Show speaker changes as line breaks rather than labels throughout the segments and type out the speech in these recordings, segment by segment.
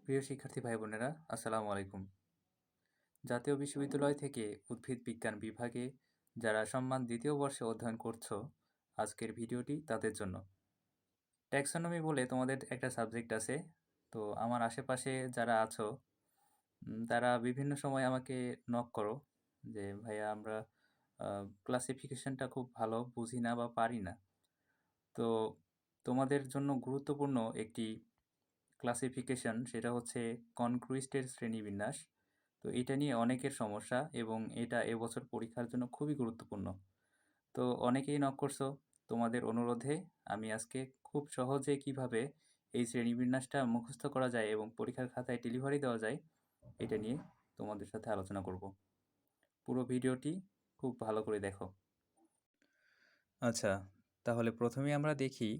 প্রিয় শিক্ষার্থী ভাই বোনেরা, আসসালামু আলাইকুম। জাতীয় বিশ্ববিদ্যালয় থেকে উদ্ভিদ বিজ্ঞান বিভাগে যারা সম্মান দ্বিতীয় বর্ষে অধ্যয়ন করছো, আজকের ভিডিওটি তাদের জন্য। ট্যাক্সোনমি বলে তোমাদের একটা সাবজেক্ট আছে। তো আমার আশেপাশে যারা আছো তারা বিভিন্ন সময় আমাকে নক করো যে ভাইয়া আমরা ক্লাসিফিকেশনটা খুব ভালো বুঝি না বা পারি না। তো তোমাদের জন্য গুরুত্বপূর্ণ একটি ক্লাসিফিকেশন সেটা হচ্ছে কনক্রুইস্টের শ্রেণীবিন্যাস। তো এটা নিয়ে অনেকের সমস্যা এবং এটা এবছর পরীক্ষার জন্য খুবই গুরুত্বপূর্ণ। তো অনেকেই নক করছো, তোমাদের অনুরোধে আমি আজকে খুব সহজে কিভাবে এই শ্রেণীবিন্যাসটা মুখস্থ করা যায় এবং পরীক্ষার খাতায় ডেলিভারি দেওয়া যায় এটা নিয়ে তোমাদের সাথে আলোচনা করব। পুরো ভিডিওটি খুব ভালো করে দেখো। আচ্ছা, তাহলে প্রথমে আমরা দেখি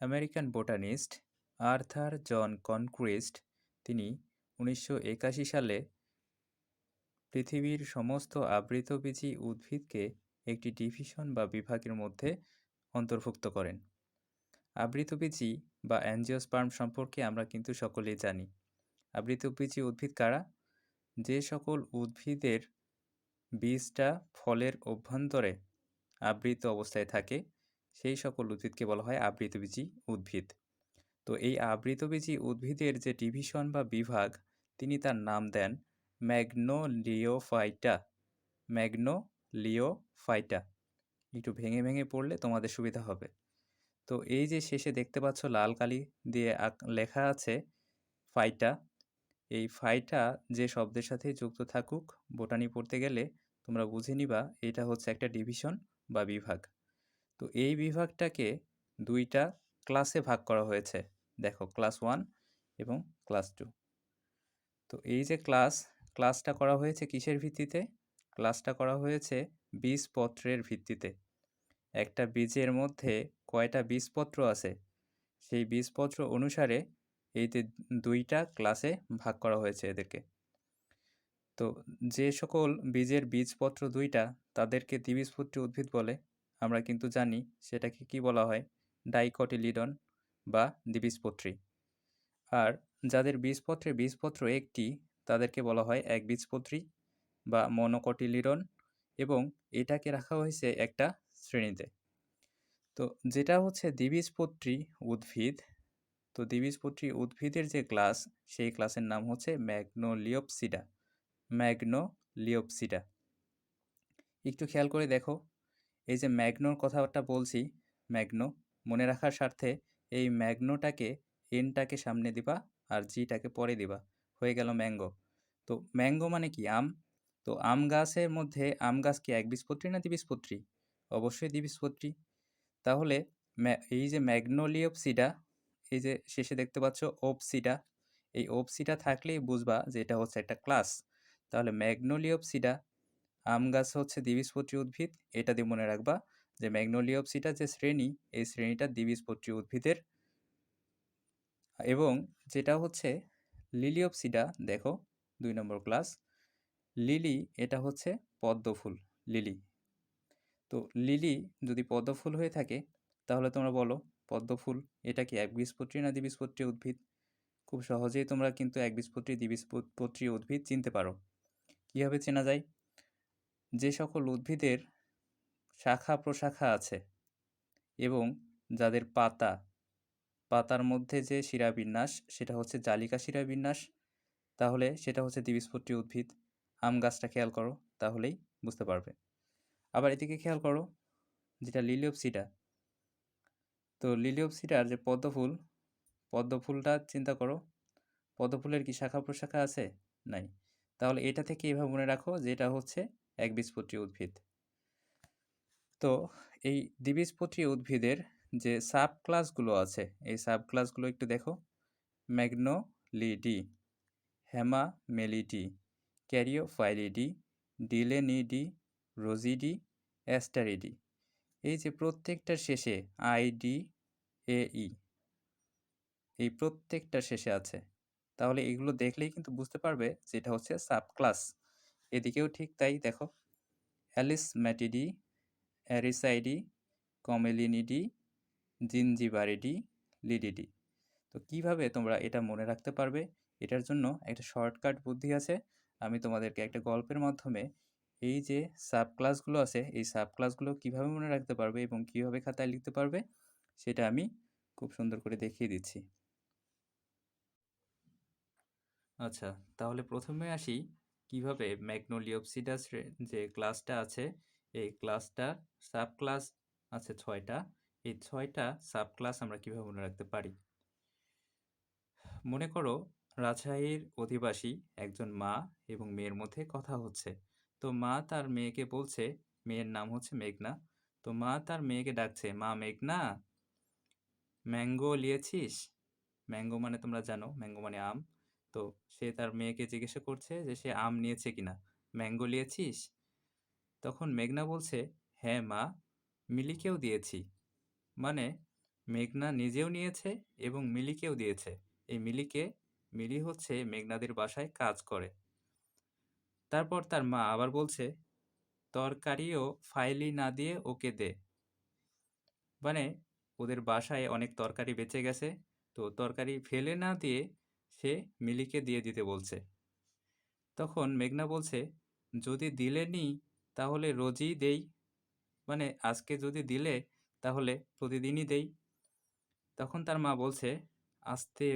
আমেরিকান বোটানিস্ট আর্থার জন কনক্রিস্ট তিনি 1981 সালে পৃথিবীর সমস্ত আবৃতবীজী উদ্ভিদকে একটি ডিভিশন বা বিভাগের মধ্যে অন্তর্ভুক্ত করেন। আবৃতবীজী বা অ্যাঞ্জিওস্পার্ম সম্পর্কে আমরা কিন্তু সকলেই জানি। আবৃতবীজী উদ্ভিদ কারা? যে সকল উদ্ভিদের বীজটা ফলের অভ্যন্তরে আবৃত অবস্থায় থাকে সেই সকল উদ্ভিদকে বলা হয় আবৃতবীজী উদ্ভিদ। তো এই আবৃতবীজী উদ্ভিদের যে ডিভিশন বা বিভাগ তিনি তার নাম দেন ম্যাগনোলিওফাইটা। ম্যাগনোলিওফাইটা একটু ভেঙে ভেঙে পড়লে তোমাদের সুবিধা হবে। তো এই যে শেষে দেখতে পাচ্ছ লাল কালি দিয়ে লেখা আছে ফাইটা, এই ফাইটা যে শব্দের সাথে যুক্ত থাকুক বোটানি পড়তে গেলে তোমরা বুঝে নিবা এটা হচ্ছে একটা ডিভিশন বা বিভাগ। তো এই বিভাগটাকে দুইটা ক্লাসে ভাগ করা হয়েছে। দেখো, ক্লাস 1 এবং ক্লাস 2। তো এই যে ক্লাসটা করা হয়েছে কিসের ভিত্তিতে? ক্লাসটা করা হয়েছে বীজপত্রের ভিত্তিতে। একটা বীজের মধ্যে কয়টা বীজপত্র আছে সেই বীজপত্র অনুসারে এই যে দুইটা ক্লাসে ভাগ করা হয়েছে এদেরকে। তো যে সকল বীজের বীজপত্র দুইটা তাদেরকে দ্বিবীজপত্রী উদ্ভিদ বলে। আমরা কিন্তু জানি সেটাকে কি বলা হয়, ডাইকটিলিডন বা দ্বিবীজপত্রী। আর যাদের বীজপত্র একটি তাদেরকে বলা হয় একবীজপত্রী বা মনোকটিলিডন, এবং এটাকে রাখা হয়েছে একটা শ্রেণীতে। তো যেটা হচ্ছে দ্বিবীজপত্রী উদ্ভিদ, তো দ্বিবীজপত্রী উদ্ভিদের যে ক্লাস সেই ক্লাসের নাম হচ্ছে ম্যাগনোলিওপসিডা। ম্যাগনোলিওপসিডা একটু খেয়াল করে দেখো, এই যে ম্যাগনোর কথাটা বলছি, ম্যাগনো মনে রাখার স্বার্থে এই ম্যাগনোটাকে এনটাকে সামনে দিবা আর জিটাকে পরে দিবা, হয়ে গেল ম্যাঙ্গো। তো ম্যাঙ্গো মানে কি? আম। তো আম গাছের মধ্যে আম গাছ কি একবীজপত্রী না দ্বিবীজপত্রী? অবশ্যই দ্বিবীজপত্রী। তাহলে এই যে ম্যাগনোলিওপসিডা, এই যে শেষে দেখতে পাচ্ছ ওপসিডা, এই ওপসিডা থাকলেই বুঝবা যে এটা হচ্ছে একটা ক্লাস। তাহলে ম্যাগনোলিওপসিডা আম গাছ হচ্ছে দ্বিবীজপত্রী উদ্ভিদ, এটা দিয়ে মনে রাখবা যে ম্যাগনোলিওপসিডা যে শ্রেণী এই শ্রেণীটা দ্বিবীজপত্রী উদ্ভিদের। এবং যেটা হচ্ছে লিলিওপসিডা, দেখো 2 নম্বর ক্লাস লিলি, এটা হচ্ছে পদ্মফুল লিলি। তো লিলি যদি পদ্মফুল হয়ে থাকে তাহলে তোমরা বলো পদ্মফুল এটা কি একবীজপত্রী না দ্বিবীজপত্রী উদ্ভিদ? খুব সহজেই তোমরা কিন্তু একবীজপত্রী দ্বিবীজপত্রী উদ্ভিদ চিনতে পারো। কীভাবে চেনা যায়? যে সকল উদ্ভিদের শাখা প্রশাখা আছে এবং যাদের পাতার মধ্যে যে শিরাবিন্যাস সেটা হচ্ছে জালিকা শিরাবিন্যাস, তাহলে সেটা হচ্ছে দ্বিবীজপত্রী উদ্ভিদ। আম গাছটা খেয়াল করো তাহলেই বুঝতে পারবে। আবার এদিকে খেয়াল করো যেটা লিলিওপসিডা, তো লিলিওপসিডার যে পদ্মফুলটা চিন্তা করো, পদ্মফুলের কি শাখা প্রশাখা আছে? নাই। তাহলে এটা থেকে এভাবে মনে রাখো যে এটা হচ্ছে একবীজপত্রী উদ্ভিদ। তো এই দ্বিবীজপত্রী উদ্ভিদের যে সাব ক্লাসগুলো আছে এই সাব ক্লাসগুলো একটু দেখো। ম্যাগনোলিডি, হেমামেলিডি, ক্যারিওফাইলিডি, ডিলেনিডি, রোজিডি, অ্যাস্টারিডি। এই যে প্রত্যেকটার শেষে আইডি এই এই প্রত্যেকটার শেষে আছে, তাহলে এগুলো দেখলেই কিন্তু বুঝতে পারবে যে এটা হচ্ছে সাব ক্লাস। এদিকেও ঠিক তাই, দেখো অ্যালিসম্যাটিডি, অ্যারিসাইডি, কমেলিনিডি, জিঞ্জিবারিডি, লিডিডি। তো তো কিভাবে তোমরা এটা মনে রাখতে পারবে? এটার জন্য একটা শর্টকাট বুদ্ধি আছে। আমি তোমাদেরকে একটা গল্পের মাধ্যমে এই যে সাব ক্লাসগুলো আছে, এই সাব ক্লাসগুলো কিভাবে মনে রাখতে পারবে এবং কিভাবে খাতায় লিখতে পারবে, সেটা আমি খুব সুন্দর করে দেখিয়ে দিচ্ছি। আচ্ছা, তাহলে ১ম এ আসি কিভাবে ম্যাগনোলিওপসিডাস যে ক্লাসটা আছে, এই ক্লাসটার সাব ক্লাস আছে ৬ টা। এই ৬ টা সাব ক্লাস আমরা কিভাবে মনে রাখতে পারি? মনে করো রাজশাহীর অধিবাসী একজন মা এবং মেয়ের মধ্যে কথা হচ্ছে। তো মা তার মেয়েকে বলছে, মেয়ের নাম হচ্ছে মেঘনা। তো মা তার মেয়েকে ডাকছে, "মা মেঘনা, ম্যাঙ্গো লিয়েছিস?" ম্যাঙ্গো মানে তোমরা জানো, ম্যাঙ্গো মানে আম। তো সে তার মেয়েকে জিজ্ঞাসা করছে যে সে আম নিয়েছে কিনা? "ম্যাঙ্গো লিয়েছিস?" তখন মেঘনা বলছে, "হ্যাঁ মা, মিলিকেও দিয়েছি।" মানে মেঘনা নিজেও নিয়েছে এবং মিলিকেও দিয়েছে। এই মিলি হচ্ছে মেঘনাদের বাসায় কাজ করে। তারপর তার মা আবার বলছে, "তরকারিও ফাইলি না দিয়ে ওকে দে।" মানে ওদের বাসায় অনেক তরকারি বেঁচে গেছে। তো তরকারি ফেলে না দিয়ে সে মিলিকে দিয়ে দিতে বলছে। তখন মেঘনা বলছে, "যদি দিলে নিই তাহলে রোজই দেই। মানে আজকে যদি দিলে তাহলে প্রতিদিনই দেই।" তখন তার মা বলছে, "আস্তে,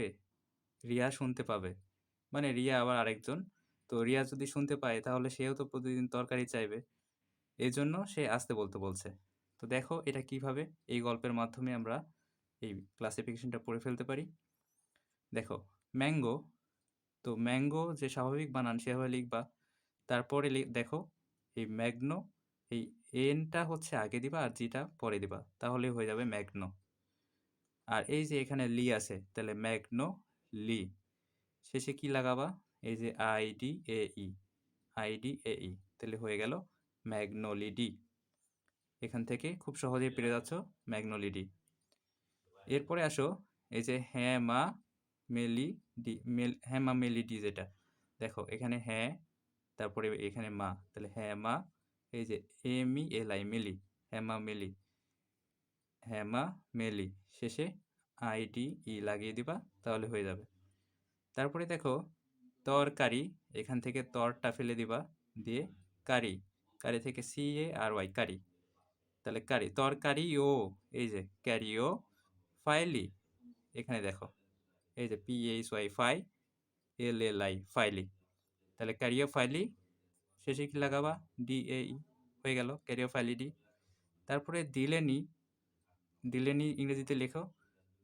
রিয়া শুনতে পাবে।" মানে রিয়া আবার আরেকজন। তো রিয়া যদি শুনতে পায় তাহলে সেও তো প্রতিদিন তরকারি চাইবে। এজন্য সে আস্তে বলতে বলছে। তো দেখো এটা কিভাবে এই গল্পের মাধ্যমে আমরা এই ক্লাসিফিকেশনটা পড়ে ফেলতে পারি। দেখো ম্যাঙ্গো, তো ম্যাঙ্গো যে স্বাভাবিক বানান সেভাবে লিখবা। তারপরে দেখো এই ম্যাগনো, এই এনটা হচ্ছে আগে দিবা আর জিটা পরে দিবা। তাহলেই হয়ে যাবে ম্যাগনো। আর এই যে এখানে লি আছে তাহলে ম্যাগনো লি। শেষে কি লাগাবা? এই যে আইডিএই, আইডিএই তাহলে হয়ে গেল ম্যাগনোলিডি। এখান থেকে খুব সহজেই পেরে যাচ্ছ ম্যাগনোলিডি। এরপরে আসো এই যে হ্যামা মেলিডি, হ্যামা মেলিডি যেটা। দেখো এখানে হ্যাঁ, তারপরে এখানে মা, তাহলে হ্যামা, এই যে এমইএলআই মিলি, হ্যামা মিলি, হ্যামা মেলি। শেষে আইডিই লাগিয়ে দিবা তাহলে হয়ে যাবে। তারপরে দেখো তরকারি, এখান থেকে তরটা ফেলে দিবা, দিয়ে কারি, কারি থেকে CARY কারি, তাহলে কারি, তরকারিও, এই যে ক্যারিও, ফাইলি, এখানে দেখো এই যে PHY ফাই, LLI ফাইলি, তাহলে ক্যারিও ফাইলি। শেষে কি লাগাবা? DAE, হয়ে গেল ক্যারিও ফাইলিডি। তারপরে দিলেনি, দিলেনি ইংরেজিতে লেখো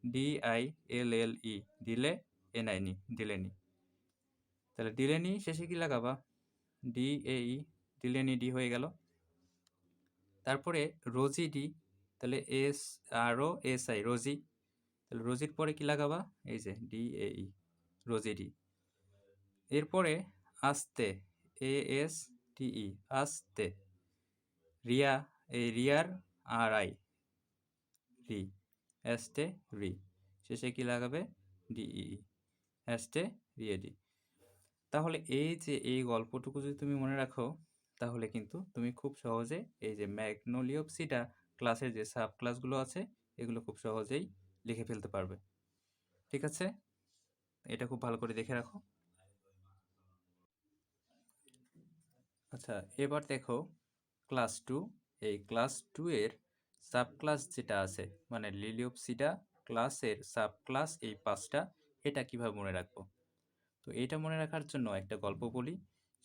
DILLE, দিলে NINI, দিলেনি। তাহলে দিলেনি শেষে কি লাগাবা? DAE, দিলেনিডি হয়ে গেল। তারপরে রোজিডি, তাহলে ROSI রোজি, তাহলে রোজির পরে কি লাগাবা? এই যে DAE, রোজিডি। এরপরে আস্তে, ASTE, আস্তে। রিয়া, এই রিয়ার RI, রি, অ্যাস্টে রি। শেষে কি লাগাবে? DEE, অ্যাস্টে রিয়েডি। তাহলে এই যে এই গল্পটুকু যদি তুমি মনে রাখো তাহলে কিন্তু তুমি খুব সহজে এই যে ম্যাগনোলিওপসিডা ক্লাসের যে সাব ক্লাসগুলো আছে এগুলো খুব সহজেই লিখে ফেলতে পারবে। ঠিক আছে? এটা খুব ভালো করে দেখে রাখো। আচ্ছা, এবার দেখো ক্লাস 2। এই ক্লাস 2 এর সাব ক্লাস যেটা আছে মানে লিলিওপসিডা ক্লাসের সাব ক্লাস এই 5টা, এটা কিভাবে মনে রাখবো? তো এটা মনে রাখার জন্য একটা গল্প বলি।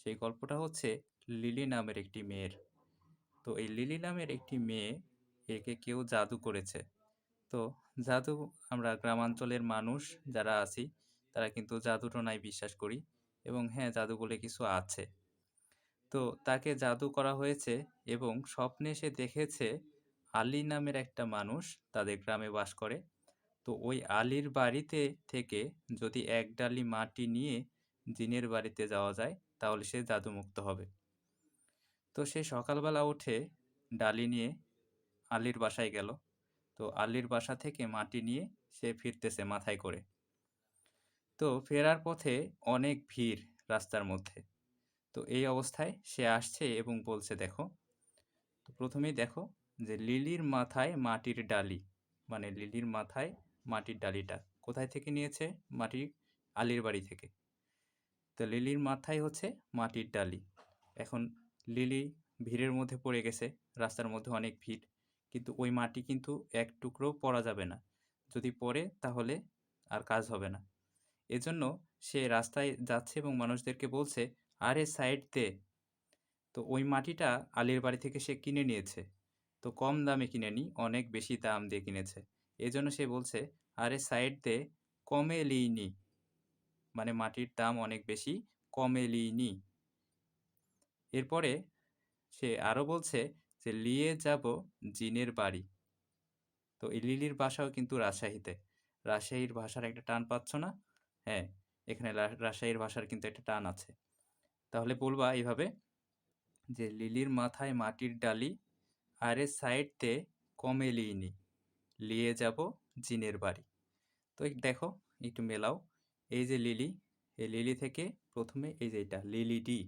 সেই গল্পটা হচ্ছে লিলি নামের একটি মেয়ের। তো এই লিলি নামের একটি মেয়ে, একে কেউ জাদু করেছে। তো জাদু, আমরা গ্রামাঞ্চলের মানুষ যারা আছি তারা কিন্তু জাদু-টোনায় বিশ্বাস করি এবং হ্যাঁ, জাদু বলে কিছু আছে। তো তাকে জাদু করা হয়েছে এবং স্বপ্নে সে দেখেছে আলী নামের একটা মানুষ তাদের গ্রামে বাস করে। তো ওই আলীর বাড়িতে থেকে যদি এক ডালি মাটি নিয়ে জিনের বাড়িতে যাওয়া যায় তাহলে সে জাদুমুক্ত হবে। তো সে সকালবেলা উঠে ডালি নিয়ে আলীর বাসায় গেল। তো আলীর বাসা থেকে মাটি নিয়ে সে ফিরতেছে মাথায় করে। তো ফেরার পথে অনেক ভিড় রাস্তার মধ্যে। তো এই অবস্থায় সে আসছে এবং বলছে, দেখো, তো প্রথমেই দেখো যে লিলির মাথায় মাটির ডালি, মানে লিলির মাথায় মাটির ডালিটা কোথায় থেকে নিয়েছে? মাটির আলীর বাড়ি থেকে। তো লিলির মাথায় হচ্ছে মাটির ডালি। এখন লিলি ভিড়ের মধ্যে পড়ে গেছে, রাস্তার মধ্যে অনেক ভিড়। কিন্তু ওই মাটি কিন্তু এক টুকরোও পড়া যাবে না। যদি পড়ে তাহলে আর কাজ হবে না। এজন্য সে রাস্তায় যাচ্ছে এবং মানুষদেরকে বলছে, "আরে সাইড দে।" তো ওই মাটিটা আলীর বাড়ি থেকে সে কিনে নিয়েছে। তো কম দামে কিনেনি, অনেক বেশি দাম দিয়ে কিনেছে। এজন্য সে বলছে, "আরে সাইড দে, কমে লিইনি।" মানে মাটির দাম অনেক বেশি, কমে লিইনি। এরপরে সে আরো বলছে যে, "লিয়ে যাবো জিনের বাড়ি।" তো এই লিলির বাসাও কিন্তু রাজশাহীতে। রাজশাহীর ভাষার একটা টান পাচ্ছ না? হ্যাঁ, এখানে রাজশাহীর ভাষার কিন্তু একটা টান আছে। তাহলে বলবা এইভাবে যে, "লিলির মাথায় মাটির ডালি, আরে সাইড দে কমে লিইনি, লিয়ে যাবো জিনের বাড়ি।" তো এই দেখো, একটু মেলাও। এই যে লিলি, এই লিলি থেকে ১ম এ এই যে এটা লিলি ডি,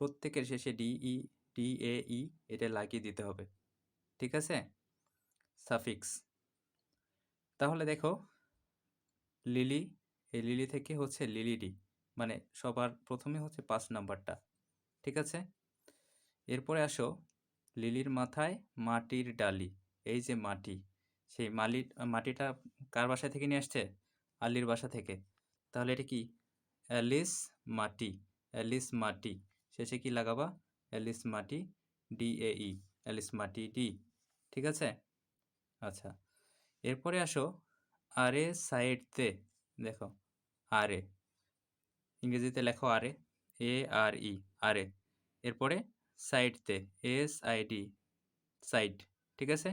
প্রত্যেকের শেষে DE এটা লাগিয়ে দিতে হবে। ঠিক আছে? সাফিক্স। তাহলে দেখো লিলি, এই লিলি থেকে হচ্ছে লিলি ডি। মানে সবার ১ম এ হচ্ছে ৫ নাম্বারটা। ঠিক আছে? এরপরে আসো লিলির মাথায় মাটির ডালি। এই যে মাটি, সেই মাটিটা কার বাসা থেকে নিয়ে আসছে? আলীর বাসা থেকে। তাহলে এটা কি? অ্যালিস মাটি, অ্যালিস মাটি। শেষে কি লাগাবা? অ্যালিস মাটি, DAE, অ্যালিস মাটি ডি। ঠিক আছে? আচ্ছা। এরপরে আসো আরে সাইড দে। দেখো, আরে। ইংরেজিতে লেখো আরে, ARE, আরে। এরপরে সাইড দে, SID, সাইড। ঠিক আছে?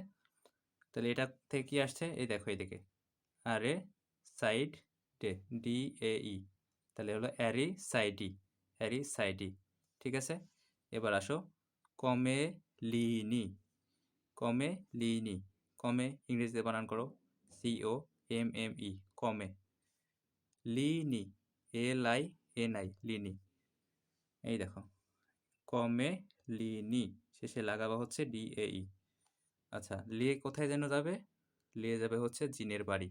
তাহলে এটা থেকে কি আসছে? এই দেখো এদিকে। আরে সাইড ডে, DAE। তাহলে হলো অ্যারি সাইডি, অ্যারি সাইডি। ঠিক আছে? এবার আসো কমে লিনি, কমে লিনি। কমে ইংরেজিতে বানান করো COMME, কমে। Linyi, LINI, Linyi. এই দেখো, কমে লিনি। শেষে লাগাবা হচ্ছে DAE। আচ্ছা, লিয়ে কোথায় যেন যাবে? লিয়ে যাবে হচ্ছে জিনের বাড়ি।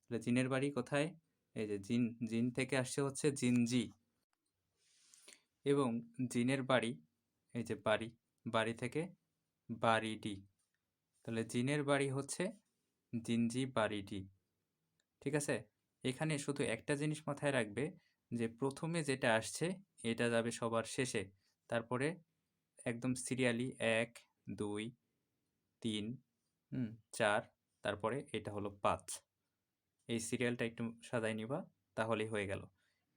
তাহলে জিনের বাড়ি কোথায়? এই যে জিন, জিন থেকে আসছে হচ্ছে জিনজি। এবং জিনের বাড়ি, এই যে বাড়ি, বাড়ি থেকে বাড়িডি। তাহলে জিনের বাড়ি হচ্ছে জিনজি বাড়িডি। ঠিক আছে? এখানে শুধু একটা জিনিস মাথায় রাখবে যে ১ম এ যেটা আসছে এটা যাবে সবার শেষে। তারপরে একদম সিরিয়ালি ১, ২, ৩, ৪, তারপরে এটা হলো ৫। এই সিরিয়ালটা একটু সাজায় নিবা, তাহলেই হয়ে গেল।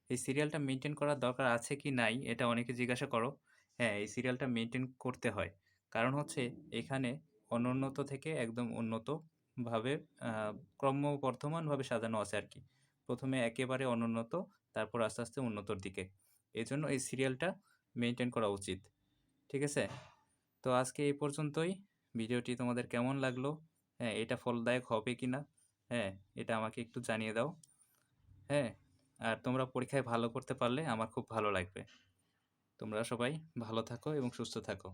এই সিরিয়ালটা মেইনটেইন করার দরকার আছে কি নাই এটা অনেকে জিজ্ঞাসা করো। হ্যাঁ, এই সিরিয়ালটা মেইনটেইন করতে হয়। কারণ হচ্ছে এখানে অনুন্নত থেকে একদম উন্নতভাবে আ ক্রমবর্ধমানভাবে সাজানো আছে আরকি। ১ম এ একেবারে অনুন্নত, তারপর আস্তে, আস্তে উন্নতর দিকে। এজন্য এই সিরিয়ালটা মেইনটেইন করা উচিত। ঠিক আছে? তো আজকে এই পর্যন্তই। ভিডিওটি তোমাদের কেমন লাগলো? হ্যাঁ, এটা ফলদায়ক হবে কিনা? হ্যাঁ, এটা আমাকে একটু জানিয়ে দাও। হ্যাঁ? আর তোমরা পরীক্ষায় ভালো করতে পারলে আমার খুব ভালো লাগবে। তোমরা সবাই ভালো থাকো এবং সুস্থ থাকো।